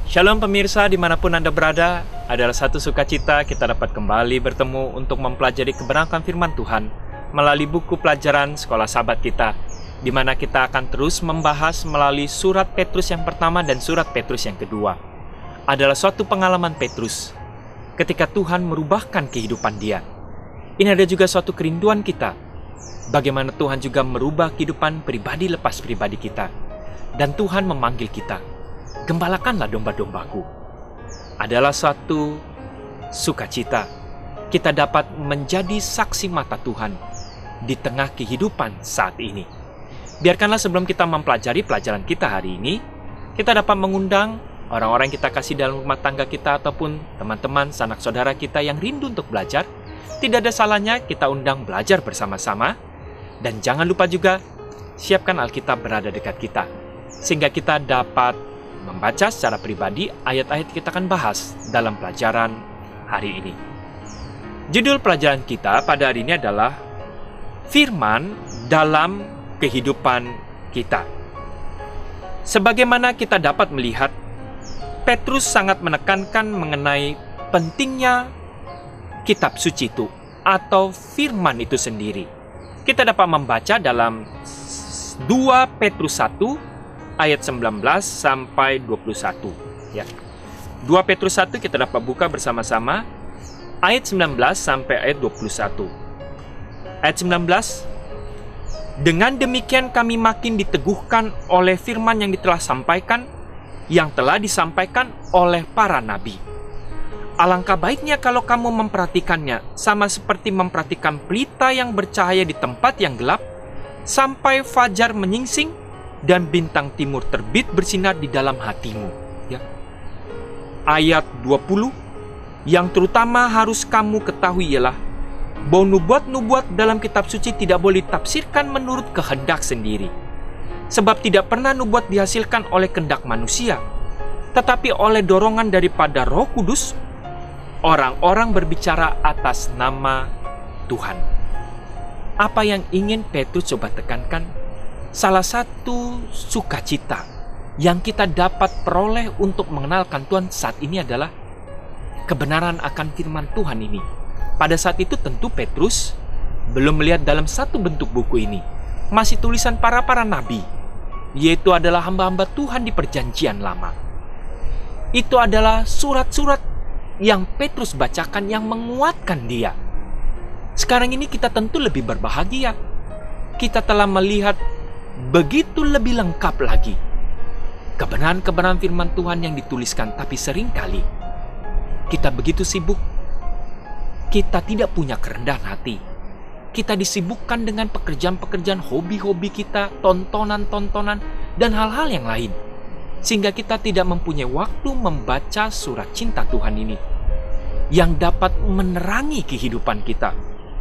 Shalom pemirsa dimanapun Anda berada, adalah satu sukacita kita dapat kembali bertemu untuk mempelajari kebenaran firman Tuhan melalui buku pelajaran sekolah sahabat kita, di mana kita akan terus membahas melalui surat Petrus yang pertama dan surat Petrus yang kedua. Adalah suatu pengalaman Petrus ketika Tuhan merubahkan kehidupan dia. Ini ada juga suatu kerinduan kita, bagaimana Tuhan juga merubah kehidupan pribadi lepas pribadi kita. Dan Tuhan memanggil kita, gembalakanlah domba-dombaku. Adalah suatu sukacita kita dapat menjadi saksi mata Tuhan di tengah kehidupan saat ini. Biarkanlah sebelum kita mempelajari pelajaran kita hari ini, kita dapat mengundang orang-orang yang kita kasih dalam rumah tangga kita ataupun teman-teman, sanak saudara kita yang rindu untuk belajar. Tidak ada salahnya kita undang belajar bersama-sama. Dan jangan lupa juga siapkan Alkitab berada dekat kita, sehingga kita dapat membaca secara pribadi ayat-ayat kita akan bahas dalam pelajaran hari ini. Judul pelajaran kita pada hari ini adalah Firman dalam Kehidupan Kita. Sebagaimana kita dapat melihat, Petrus sangat menekankan mengenai pentingnya kitab suci itu atau firman itu sendiri. Kita dapat membaca dalam 2 Petrus 1 ayat 19 sampai 21 ya. 2 Petrus 1 kita dapat buka bersama-sama ayat 19 sampai ayat 21. Ayat 19, dengan demikian kami makin diteguhkan oleh firman yang telah disampaikan oleh para nabi. Alangkah baiknya kalau kamu memperhatikannya, sama seperti memperhatikan pelita yang bercahaya di tempat yang gelap, sampai fajar menyingsing dan bintang timur terbit bersinar di dalam hatimu. Ya. Ayat 20, yang terutama harus kamu ketahui ialah bahwa nubuat-nubuat dalam kitab suci tidak boleh ditafsirkan menurut kehendak sendiri. Sebab tidak pernah nubuat dihasilkan oleh kehendak manusia, tetapi oleh dorongan daripada Roh Kudus, orang-orang berbicara atas nama Tuhan. Apa yang ingin Petrus coba tekankan? Salah satu sukacita yang kita dapat peroleh untuk mengenalkan Tuhan saat ini adalah kebenaran akan firman Tuhan ini. Pada saat itu tentu Petrus belum melihat dalam satu bentuk buku ini. Masih tulisan para nabi, yaitu adalah hamba-hamba Tuhan di perjanjian lama. Itu adalah surat-surat yang Petrus bacakan yang menguatkan dia. Sekarang ini kita tentu lebih berbahagia. Kita telah melihat begitu lebih lengkap lagi kebenaran-kebenaran firman Tuhan yang dituliskan. Tapi seringkali kita begitu sibuk, kita tidak punya kerendahan hati. Kita disibukkan dengan pekerjaan-pekerjaan, hobi-hobi kita, tontonan-tontonan, dan hal-hal yang lain, sehingga kita tidak mempunyai waktu membaca surat cinta Tuhan ini yang dapat menerangi kehidupan kita.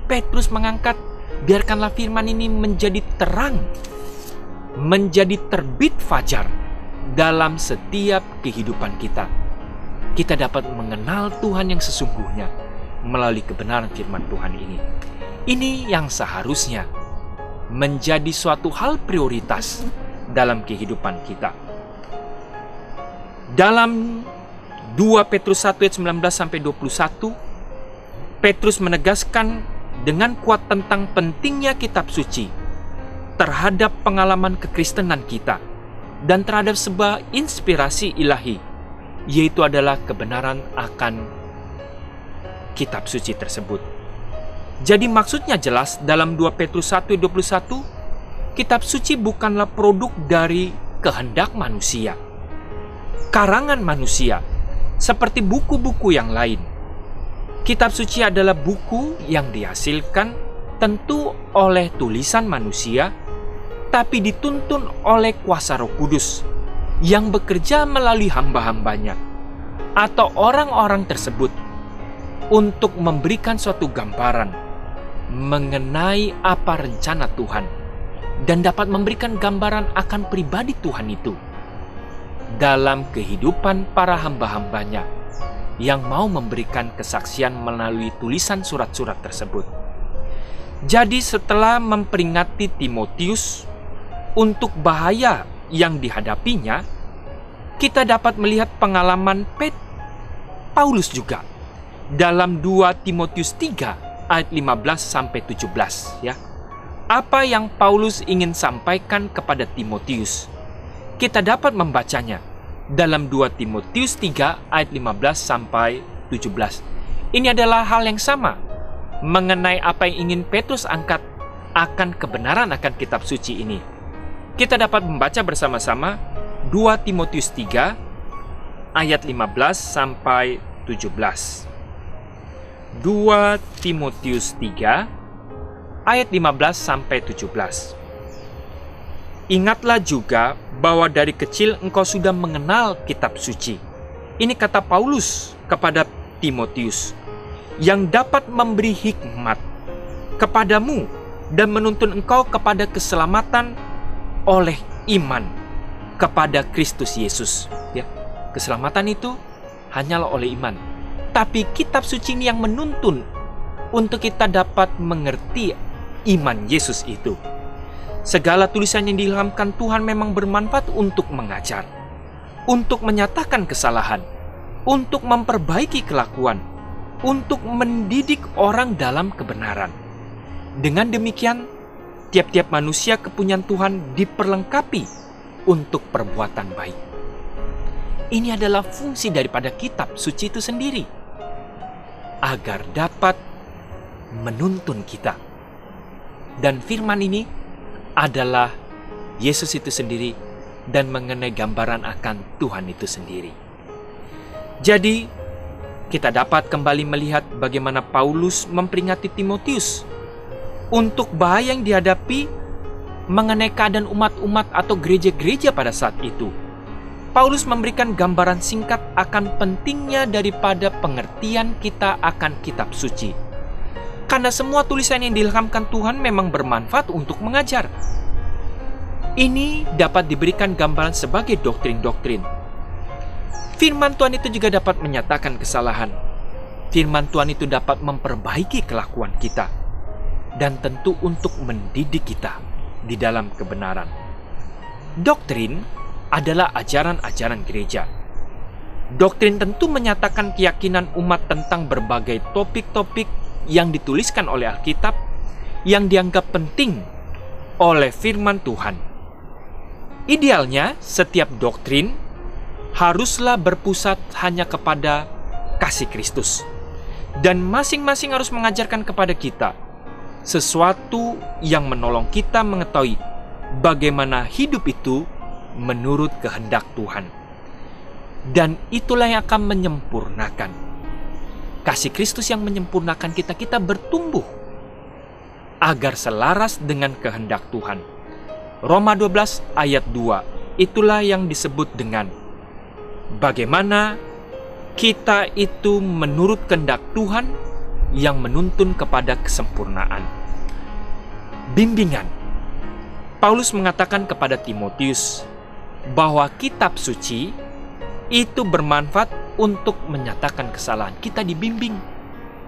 Petrus mengangkat, biarkanlah firman ini menjadi terang, menjadi terbit fajar dalam setiap kehidupan kita. Kita dapat mengenal Tuhan yang sesungguhnya melalui kebenaran firman Tuhan ini. Ini yang seharusnya menjadi suatu hal prioritas dalam kehidupan kita. Dalam 2 Petrus 1 ayat 19 sampai 21, Petrus menegaskan dengan kuat tentang pentingnya kitab suci terhadap pengalaman kekristenan kita dan terhadap sebuah inspirasi ilahi, yaitu adalah kebenaran akan kitab suci tersebut. Jadi maksudnya jelas dalam 2 Petrus 1 ayat 21, kitab suci bukanlah produk dari kehendak manusia, karangan manusia, seperti buku-buku yang lain. Kitab suci adalah buku yang dihasilkan tentu oleh tulisan manusia, tapi dituntun oleh kuasa Roh Kudus yang bekerja melalui hamba-hambanya atau orang-orang tersebut untuk memberikan suatu gambaran mengenai apa rencana Tuhan dan dapat memberikan gambaran akan pribadi Tuhan itu dalam kehidupan para hamba-hambanya yang mau memberikan kesaksian melalui tulisan surat-surat tersebut. Jadi setelah memperingati Timotius untuk bahaya yang dihadapinya, kita dapat melihat pengalaman Paulus juga dalam 2 Timotius 3 ayat 15 sampai 17 ya. Apa yang Paulus ingin sampaikan kepada Timotius, kita dapat membacanya dalam 2 Timotius 3 ayat 15 sampai 17. Ini adalah hal yang sama mengenai apa yang ingin Petrus angkat akan kebenaran akan kitab suci ini. Kita dapat membaca bersama-sama 2 Timotius 3 ayat 15 sampai 17. 2 Timotius 3 ayat 15 sampai 17. Ingatlah juga bahwa dari kecil engkau sudah mengenal kitab suci. Ini kata Paulus kepada Timotius, yang dapat memberi hikmat kepadamu dan menuntun engkau kepada keselamatan oleh iman kepada Kristus Yesus. Ya, keselamatan itu hanyalah oleh iman. Tapi kitab suci ini yang menuntun untuk kita dapat mengerti iman Yesus itu. Segala tulisan yang diilhamkan Tuhan memang bermanfaat untuk mengajar, untuk menyatakan kesalahan, untuk memperbaiki kelakuan, untuk mendidik orang dalam kebenaran. Dengan demikian, tiap-tiap manusia kepunyaan Tuhan diperlengkapi untuk perbuatan baik. Ini adalah fungsi daripada kitab suci itu sendiri, agar dapat menuntun kita. Dan firman ini adalah Yesus itu sendiri dan mengenai gambaran akan Tuhan itu sendiri. Jadi, kita dapat kembali melihat bagaimana Paulus memperingati Timotius untuk bahaya yang dihadapi mengenai keadaan umat-umat atau gereja-gereja pada saat itu. Paulus memberikan gambaran singkat akan pentingnya daripada pengertian kita akan kitab suci. Karena semua tulisan yang diilhamkan Tuhan memang bermanfaat untuk mengajar. Ini dapat diberikan gambaran sebagai doktrin-doktrin. Firman Tuhan itu juga dapat menyatakan kesalahan. Firman Tuhan itu dapat memperbaiki kelakuan kita. Dan tentu untuk mendidik kita di dalam kebenaran. Doktrin adalah ajaran-ajaran gereja. Doktrin tentu menyatakan keyakinan umat tentang berbagai topik-topik yang dituliskan oleh Alkitab yang dianggap penting oleh firman Tuhan. Idealnya, setiap doktrin haruslah berpusat hanya kepada kasih Kristus. Dan masing-masing harus mengajarkan kepada kita sesuatu yang menolong kita mengetahui bagaimana hidup itu menurut kehendak Tuhan. Dan itulah yang akan menyempurnakan. Kasih Kristus yang menyempurnakan kita bertumbuh agar selaras dengan kehendak Tuhan. Roma 12 ayat 2, itulah yang disebut dengan bagaimana kita itu menurut kehendak Tuhan yang menuntun kepada kesempurnaan. Bimbingan. Paulus mengatakan kepada Timotius bahwa kitab suci itu bermanfaat untuk menyatakan kesalahan. Kita dibimbing,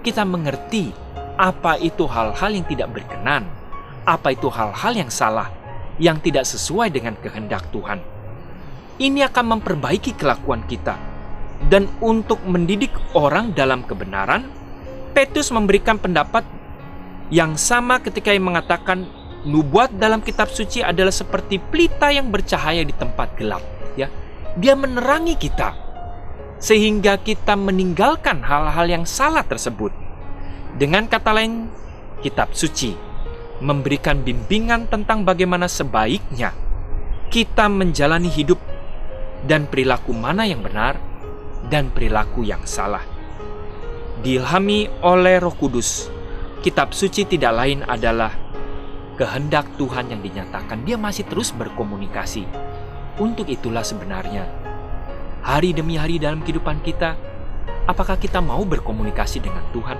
kita mengerti apa itu hal-hal yang tidak berkenan, apa itu hal-hal yang salah, yang tidak sesuai dengan kehendak Tuhan. Ini akan memperbaiki kelakuan kita. Dan untuk mendidik orang dalam kebenaran, Petrus memberikan pendapat yang sama ketika ia mengatakan nubuat dalam kitab suci adalah seperti pelita yang bercahaya di tempat gelap. Ya, dia menerangi kita sehingga kita meninggalkan hal-hal yang salah tersebut. Dengan kata lain, kitab suci memberikan bimbingan tentang bagaimana sebaiknya kita menjalani hidup dan perilaku mana yang benar dan perilaku yang salah. Diilhami oleh Roh Kudus, kitab suci tidak lain adalah kehendak Tuhan yang dinyatakan. Dia masih terus berkomunikasi. Untuk itulah sebenarnya hari demi hari dalam kehidupan kita, apakah kita mau berkomunikasi dengan Tuhan?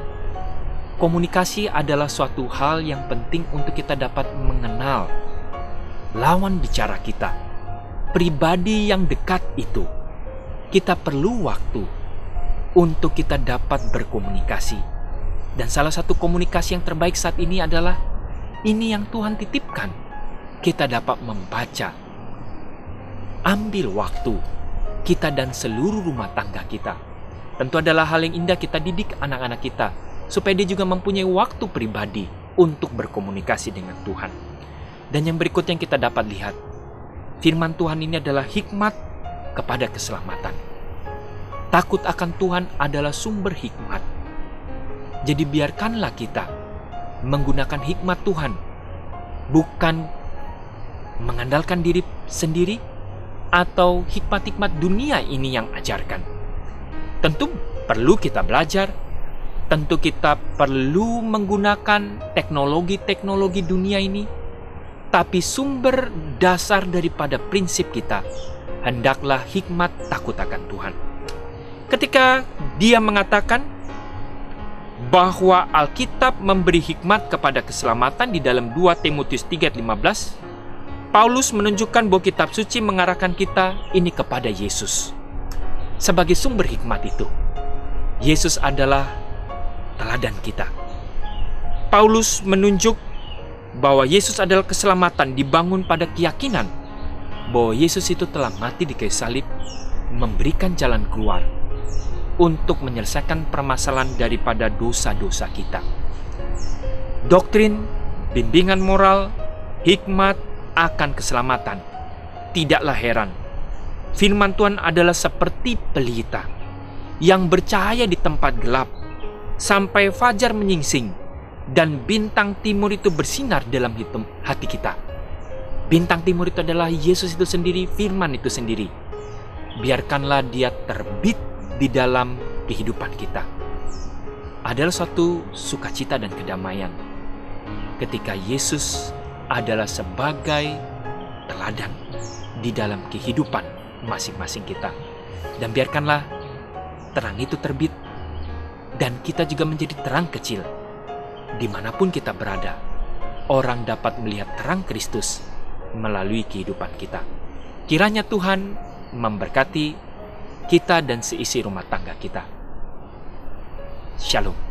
Komunikasi adalah suatu hal yang penting untuk kita dapat mengenal lawan bicara kita, pribadi yang dekat itu. Kita perlu waktu untuk kita dapat berkomunikasi. Dan salah satu komunikasi yang terbaik saat ini adalah ini yang Tuhan titipkan. Kita dapat membaca. Ambil waktu kita dan seluruh rumah tangga kita. Tentu adalah hal yang indah kita didik anak-anak kita, supaya dia juga mempunyai waktu pribadi untuk berkomunikasi dengan Tuhan. Dan yang berikut yang kita dapat lihat, firman Tuhan ini adalah hikmat kepada keselamatan. Takut akan Tuhan adalah sumber hikmat. Jadi biarkanlah kita menggunakan hikmat Tuhan, bukan mengandalkan diri sendiri atau hikmat-hikmat dunia ini yang ajarkan. Tentu perlu kita belajar, tentu kita perlu menggunakan teknologi-teknologi dunia ini, tapi sumber dasar daripada prinsip kita hendaklah hikmat takut akan Tuhan. Ketika dia mengatakan bahwa Alkitab memberi hikmat kepada keselamatan di dalam 2 Timotius 3:15, Paulus menunjukkan bahwa kitab suci mengarahkan kita ini kepada Yesus sebagai sumber hikmat itu. Yesus adalah teladan kita. Paulus menunjuk bahwa Yesus adalah keselamatan dibangun pada keyakinan bahwa Yesus itu telah mati di kayu salib, memberikan jalan keluar untuk menyelesaikan permasalahan daripada dosa-dosa kita. Doktrin, bimbingan moral, hikmat akan keselamatan. Tidaklah heran, firman Tuhan adalah seperti pelita yang bercahaya di tempat gelap sampai fajar menyingsing dan bintang timur itu bersinar dalam hati kita. Bintang timur itu adalah Yesus itu sendiri, firman itu sendiri. Biarkanlah dia terbit di dalam kehidupan kita. Adalah suatu sukacita dan kedamaian ketika Yesus adalah sebagai teladan di dalam kehidupan masing-masing kita. Dan biarkanlah terang itu terbit dan kita juga menjadi terang kecil. Dimanapun kita berada, orang dapat melihat terang Kristus melalui kehidupan kita. Kiranya Tuhan memberkati kita dan seisi rumah tangga kita. Shalom.